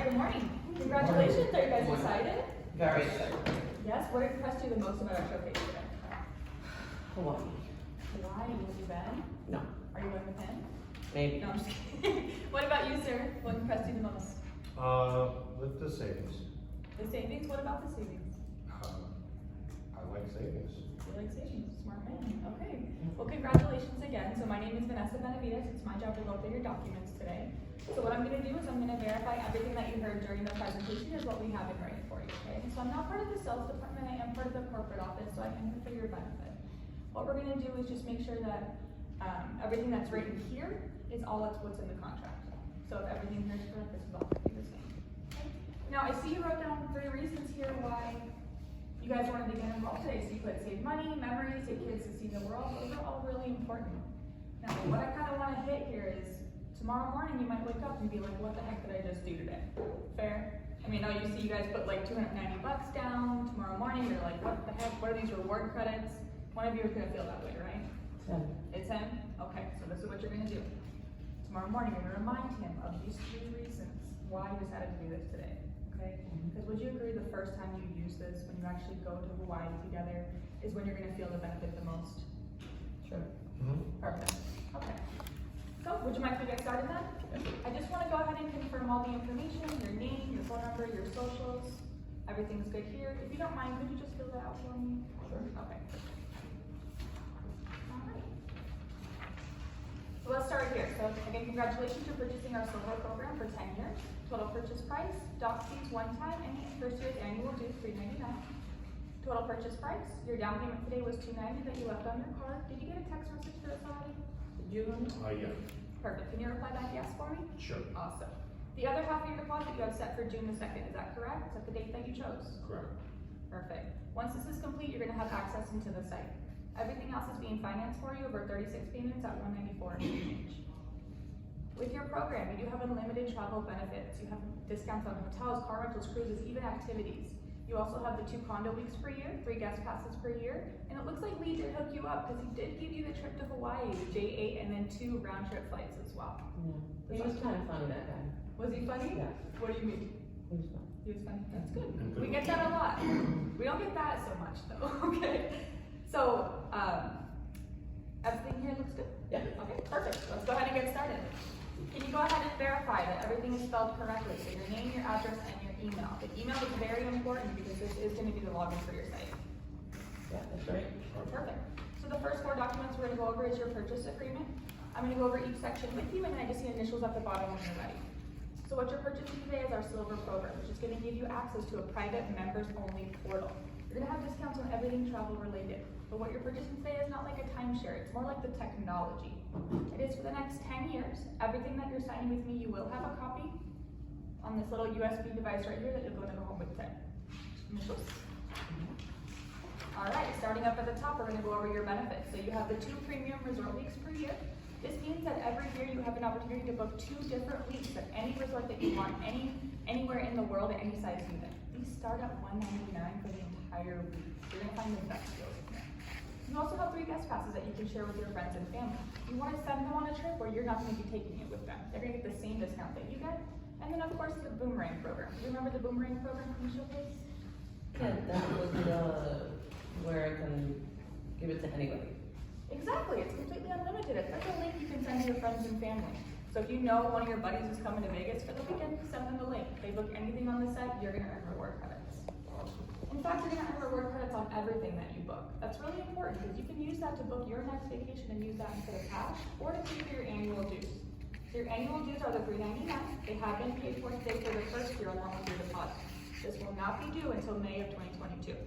good morning. Congratulations. Are you guys excited? Very excited. Yes. What impressed you the most about our showcase today? Hawaii. Hawaii. Have you been? No. Are you going with him? Maybe. No, I'm just kidding. What about you, sir? What impressed you the most? With the savings. The savings? What about the savings? I like savings. You like savings? Smart man. Okay. Well, congratulations again. So my name is Vanessa Benavides. It's my job to go through your documents today. So what I'm going to do is I'm going to verify everything that you heard during the presentation is what we have in writing for you, okay? So I'm not part of the sales department. I am part of the corporate office, so I am here for your benefit. What we're going to do is just make sure that everything that's written here is all that's what's in the contract. So if everything here is correct, this is all going to be the same. Okay? Now I see you wrote down 3 reasons here why you guys wanted to get involved today. So you put save money, memories, get kids to see the world. Those are all really important. Now what I kind of want to hit here is tomorrow morning you might wake up and be like, what the heck did I just do today? Fair? I mean, you see you guys put like $290 down. Tomorrow morning you're like, what the heck? What are these reward credits? One of you is going to feel that way, right? It's him? Okay, so this is what you're going to do. Tomorrow morning you're going to remind him of these 3 reasons why you decided to do this today. Okay? Because would you agree the first time you use this, when you actually go to Hawaii together, is when you're going to feel the benefit the most? Sure. Perfect. Okay. So, would you mind if we get started then? I just want to go ahead and confirm all the information, your name, your phone number, your socials. Everything's good here. If you don't mind, could you just fill that out for me? Sure. Okay. All right. So let's start here. So again, congratulations for purchasing our silver program for 10 years. Total purchase price, doc fees one time, and first year's annual due $399. Total purchase price, your down payment today was $290 that you left on your card. Did you get a text message for this already? Did you? Yeah. Perfect. Can you reply back yes for me? Sure. Awesome. The other half of your deposit you have set for June the 2nd. Is that correct? Is that the date that you chose? Correct. Perfect. Once this is complete, you're going to have access into the site. Everything else is being financed for you over 36 payments at $194 and change. With your program, you do have unlimited travel benefits. You have discounts on hotels, car rentals, cruises, even activities. You also have the 2 condo weeks per year, 3 guest passes per year, and it looks like Lee did hook you up because he did give you the trip to Hawaii, the J8, and then 2 round trip flights as well. Yeah. He was kind of funny, that guy. Was he funny? Yes. What do you mean? He was funny. He was funny. That's good. We get that a lot. We don't get that so much though. Okay. So everything here looks good? Yeah. Okay, perfect. Let's go ahead and get started. Can you go ahead and verify that everything is spelled correctly? So your name, your address, and your email. The email is very important because this is going to be the login for your site. Yeah, that's right. Perfect. So the first 4 documents we're going to go over is your purchase agreement. I'm going to go over each section with you, and then I just see initials at the bottom when you're ready. So what you're purchasing today is our silver program, which is going to give you access to a private members-only portal. You're going to have discounts on everything travel related. But what you're purchasing today is not like a timeshare. It's more like the technology. It is for the next 10 years. Everything that you're signing with me, you will have a copy on this little USB device right here that you're going to go home with today. Initials. All right, starting up at the top, we're going to go over your benefits. So you have the 2 premium resort weeks per year. This means that every year you have an opportunity to book 2 different weeks at any resort that you want, anywhere in the world at any size unit. These start at $199 for the entire week. You're going to find the best deals in there. You also have 3 guest passes that you can share with your friends and family. You want to send them on a trip where you're not going to be taking it with them. They're going to get the same discount that you get. And then of course the boomerang program. Do you remember the boomerang program from the showcase? Yeah, that was where I can give it to anybody. Exactly, it's completely unlimited. It's like a link you can send to your friends and family. So if you know one of your buddies is coming to Vegas for the weekend, send them the link. If they book anything on the site, you're going to earn reward credits. In fact, you're going to earn reward credits on everything that you book. That's really important because you can use that to book your next vacation and use that instead of cash or to pay for your annual dues. So your annual dues are the $399. They have been paid for today for the first year along with your deposit. This will not be due until May of 2022.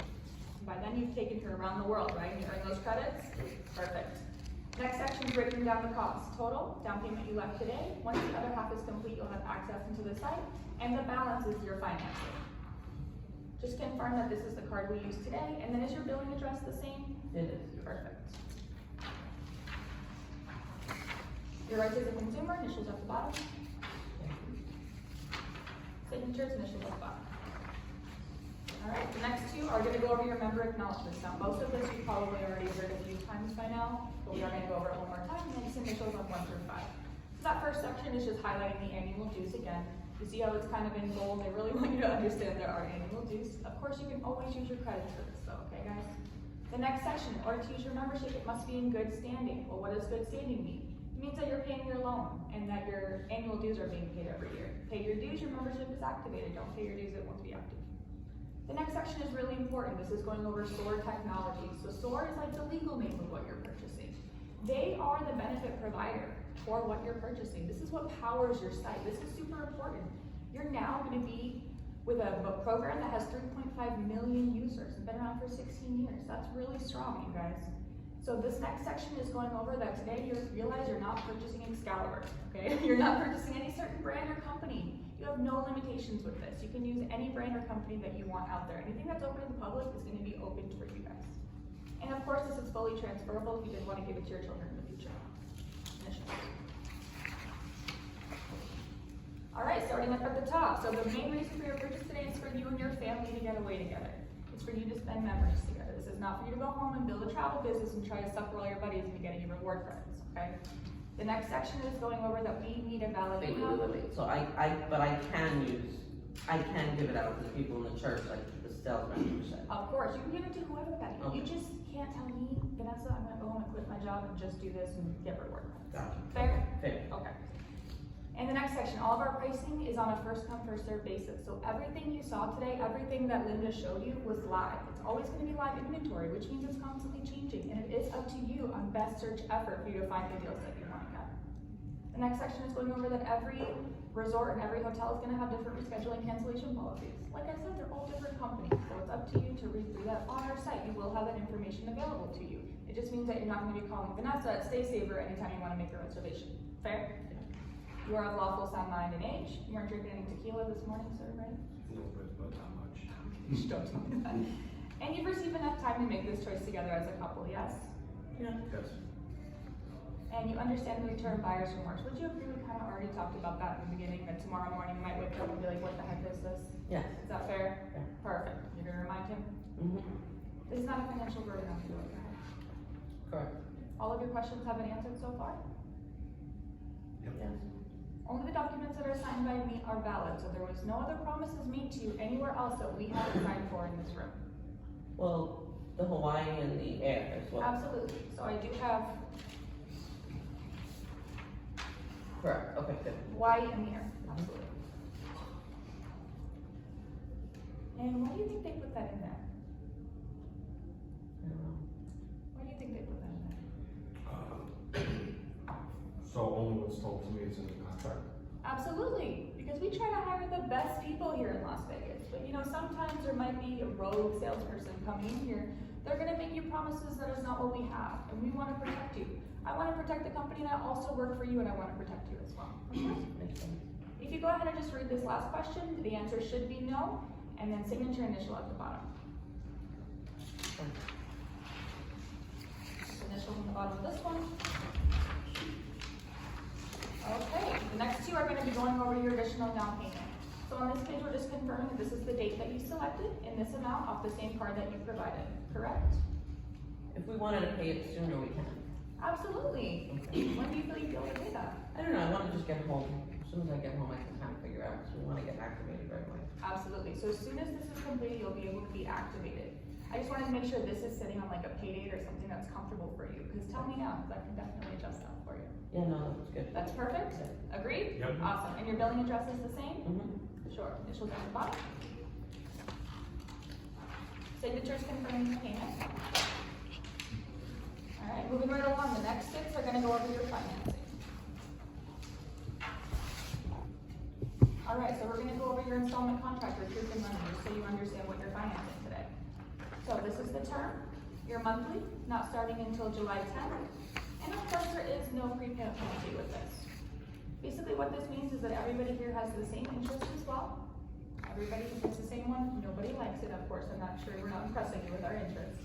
By then you've taken her around the world, right? And you earn those credits? Perfect. Next section is breaking down the cost. Total, down payment you left today. Once the other half is complete, you'll have access into the site, and the balance is your financing. Just confirm that this is the card we use today, and then is your billing address the same? It is. Perfect. Your rights as a consumer, initials at the bottom. Signatures, initials at the bottom. All right, the next 2 are going to go over your member acknowledgements. Now, most of this you've probably already heard a few times by now, but we are going to go over it one more time, and then just initials on 1 through 5. So that first section is just highlighting the annual dues again. You see how it's kind of in bold? They really want you to understand there are annual dues. Of course, you can always use your credit for this though, okay guys? The next section, in order to use your membership, it must be in good standing. Well, what does good standing mean? It means that you're paying your loan and that your annual dues are being paid every year. Pay your dues, your membership is activated. Don't pay your dues, it won't be active. The next section is really important. This is going over SOAR technology. So SOAR is like the legal name of what you're purchasing. They are the benefit provider for what you're purchasing. This is what powers your site. This is super important. You're now going to be with a program that has 3.5 million users and been around for 16 years. That's really strong, you guys. So this next section is going over that today you realize you're not purchasing Excalibur, okay? You're not purchasing any certain brand or company. You have no limitations with this. You can use any brand or company that you want out there. Anything that's open to the public is going to be open for you guys. And of course, this is fully transferable if you did want to give it to your children in the future. All right, starting up at the top. So the main reason for your purchase today is for you and your family to get away together. It's for you to spend memories together. This is not for you to go home and build a travel business and try to sucker all your buddies into getting you reward credits, okay? The next section is going over that we need a valid account. Wait. So I can give it out to the people in the church, like the sales manager said. Of course, you can give it to whoever, Betty. Okay. You just can't tell me, Vanessa, I'm gonna go home and quit my job and just do this and get reward credits. Gotcha. Fair? Fair. Okay. And the next section, all of our pricing is on a first come, first served basis. So everything you saw today, everything that Linda showed you was live. It's always gonna be live inventory, which means it's constantly changing. And it is up to you on best search effort for you to find the deals that you want to get. The next section is going over that every resort and every hotel is gonna have different rescheduling cancellation policies. Like I said, they're all different companies. So it's up to you to read through that on our site. You will have that information available to you. It just means that you're not gonna be calling Vanessa at Stay Saver anytime you wanna make a reservation. Fair? You are of lawful sound mind and age. You weren't drinking any tequila this morning, sir, right? A little bit, but not much. Don't tell me that. And you've received enough time to make this choice together as a couple, yes? Yeah. Yes. And you understand the term buyer's remorse. Would you agree we kind of already talked about that in the beginning, that tomorrow morning you might wake up and be like, what the heck is this? Yes. Is that fair? Yeah. Perfect. You're gonna remind him? Mm-hmm. This is not a financial burden on you, okay? Correct. All of your questions have been answered so far? Yep. Yes. Only the documents that are signed by me are valid, so there was no other promises made to you anywhere else that we haven't signed for in this room. Well, the Hawaii and the air as well. Absolutely. So I do have Correct. Okay, good. Hawaii and the air. Absolutely. And why do you think they put that in there? I don't know. Why do you think they put that in there? So only what's told to me is in the contract? Absolutely, because we try to hire the best people here in Las Vegas. But you know, sometimes there might be a rogue salesperson coming in here. They're gonna make you promises that is not what we have, and we wanna protect you. I wanna protect the company that also work for you, and I wanna protect you as well. Okay? Makes sense. If you go ahead and just read this last question, the answer should be no, and then signature initial at the bottom. Okay. Just initial on the bottom of this one. Okay, the next two are gonna be going over your additional down payment. So on this page, we're just confirming that this is the date that you selected in this amount off the same card that you provided, correct? If we wanted to pay it sooner, we can. Absolutely. Okay. When do you feel you'd be able to pay that? I don't know, I wanna just get home. As soon as I get home, I can kind of figure out, because we wanna get activated right away. Absolutely. So as soon as this is completed, you'll be able to be activated. I just wanted to make sure this is sitting on like a pay date or something that's comfortable for you, because tell me now, because I can definitely adjust that for you. Yeah, no, that's good. That's perfect? Agreed? Yep. Awesome. And your billing address is the same? Mm-hmm. Sure. Initials at the bottom. Signatures confirming the payment. All right, moving right along, the next 6 are gonna go over your financing. All right, so we're gonna go over your installment contract with Truth and Money, just so you understand what you're financing today. So this is the term, your monthly, not starting until July 10th. And of course, there is no prepayment penalty with this. Basically, what this means is that everybody here has the same interest as well. Everybody gets the same one. Nobody likes it, of course. I'm not sure we're not impressing you with our interest.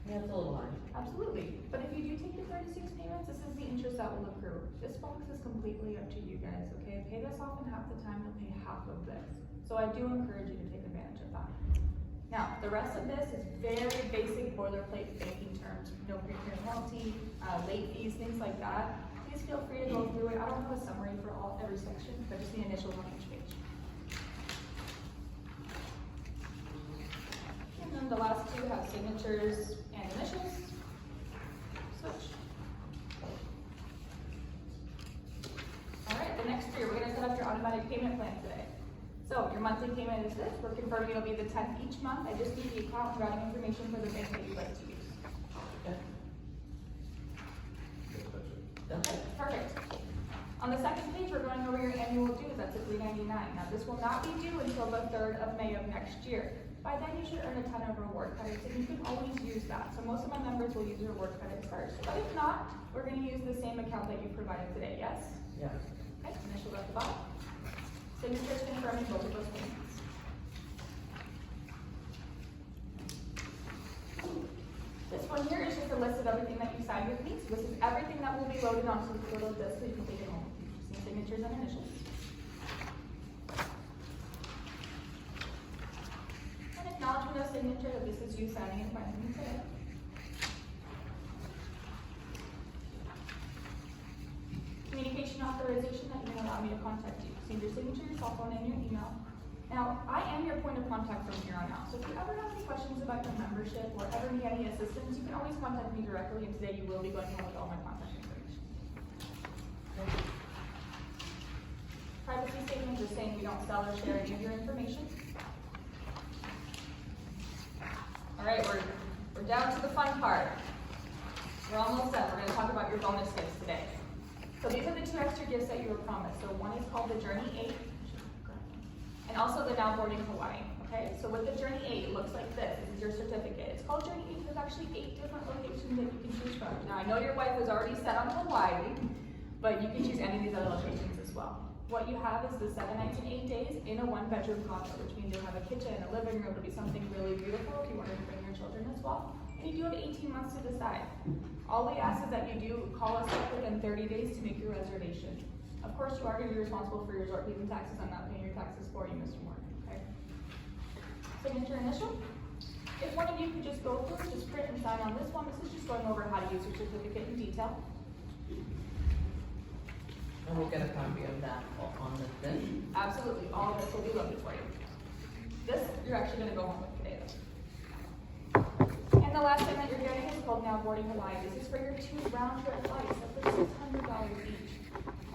Yeah, it's a little high. Absolutely. But if you do take the 36 payments, this is the interest that will accrue. This box is completely up to you guys, okay? Pay this off in half the time, you'll pay half of this. So I do encourage you to take advantage of that. Now, the rest of this is very basic boilerplate banking terms. No prepayment penalty, late fees, things like that. Please please feel free to go through it. I don't have a summary for every section, but just the initials on each page. And then the last two have signatures and initials. Switch. All right, the next three, we're gonna set up your automatic payment plan today. So your monthly payment is this. We're confirming it'll be the 10th each month. I just need the account and routing information for the bank that you'd like to use. Okay. Yes, that's it. That's Okay, it. perfect. On the second page, we're going over your annual dues. That's at $3.99. Now, this will not be due until the 3rd of May of next year. By then, you should earn a ton of reward credits, and you can always use that. So most of my members will use reward credits first. But if not, we're going to use the same account that you provided today, yes? Yeah. Okay, initial at the bottom. Signatures confirming both of those payments. This one here is just a list of everything that you signed with me. So this is everything that will be loaded onto the little disk so you can take it home. Some signatures and initials. And acknowledgement of signature that this is you signing it by me today. Communication authorization that you're going to allow me to contact you. So your signature, your cell phone, and your email. Now, I am your point of contact from here on out. So if you ever have any questions about your membership or ever need any assistance, you can always contact me directly, and today you will be going home with all my contact information. Privacy statement is saying we don't sell or share any of your information. All right, we're down to the fun part. We're almost done. We're going to talk about your bonus gifts today. So these are the 2 extra gifts that you were promised. So one is called the Journey 8, and also the Now Boarding Hawaii. Okay, so with the Journey 8, it looks like this. This is your certificate. It's called Journey 8. There's actually 8 different locations that you can choose from. Now I know your wife is already set on Hawaii, but you can choose any of these other locations as well. What you have is the 7 nights and 8 days in a 1-bedroom condo, which means you'll have a kitchen, a living room. It'll be something really beautiful if you wanted to bring your children as well. And you do have 18 months to decide. All we ask is that you do call us up within 30 days to make your reservation. Of course, you are going to be responsible for your resort fees and taxes. I'm not paying your taxes for you, Mr. Morgan, okay? Signature initial. If one of you could just go through, just print and sign on this one. This is just going over how to use your certificate in detail. And we'll get a copy of that on the thing. Absolutely, all of this will be loaded for you. This, you're actually going to go home with today, though. And the last thing that you're getting is called Now Boarding Hawaii. This is for your 2 round-trip flights. That's for $600 each.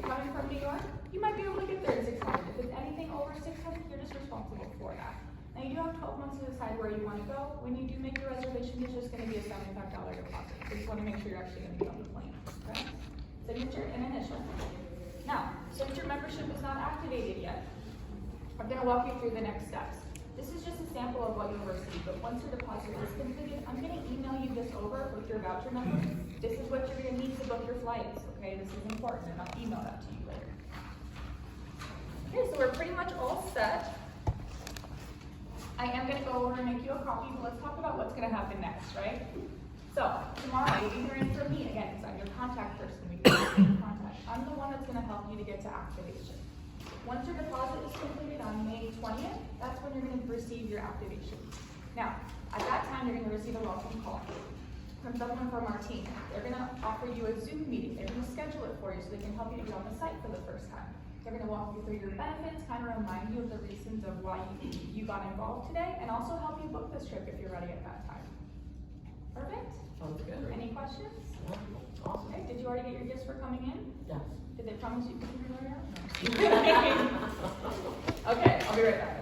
Coming from New York, you might be able to get there in $600. If it's anything over $600, you're just responsible for that. Now you do have 12 months to decide where you want to go. When you do make your reservation, it's just going to be a $75 deposit. So you just want to make sure you're actually going to be on the plane. Okay? Signature and initial. Now, since your membership is not activated yet, I'm going to walk you through the next steps. This is just a sample of what you'll receive, but once your deposit is completed, I'm going to email you this over with your voucher number. This is what you're going to need to book your flights, okay? This is important, and I'll email that to you later. Okay, so we're pretty much all set. I am going to go over and make you a copy, but let's talk about what's going to happen next, right? So, tomorrow you'll be hearing from me again, because I'm your contact person. We can stay in contact. I'm the one that's going to help you to get to activation. Once your deposit is completed on May 20th, that's when you're going to receive your activation. Now, at that time, you're going to receive a welcome call from someone from our team. They're going to offer you a Zoom meeting. They're going to schedule it for you so they can help you to get on the site for the first time. They're going to walk you through your benefits, kind of remind you of the reasons of why you got involved today, and also help you book this trip if you're ready at that time. Perfect? Sounds good. Any questions? Awesome. Okay, did you already get your gifts for coming in? Yes. Did they promise you could be right out? No. Okay, I'll be right back.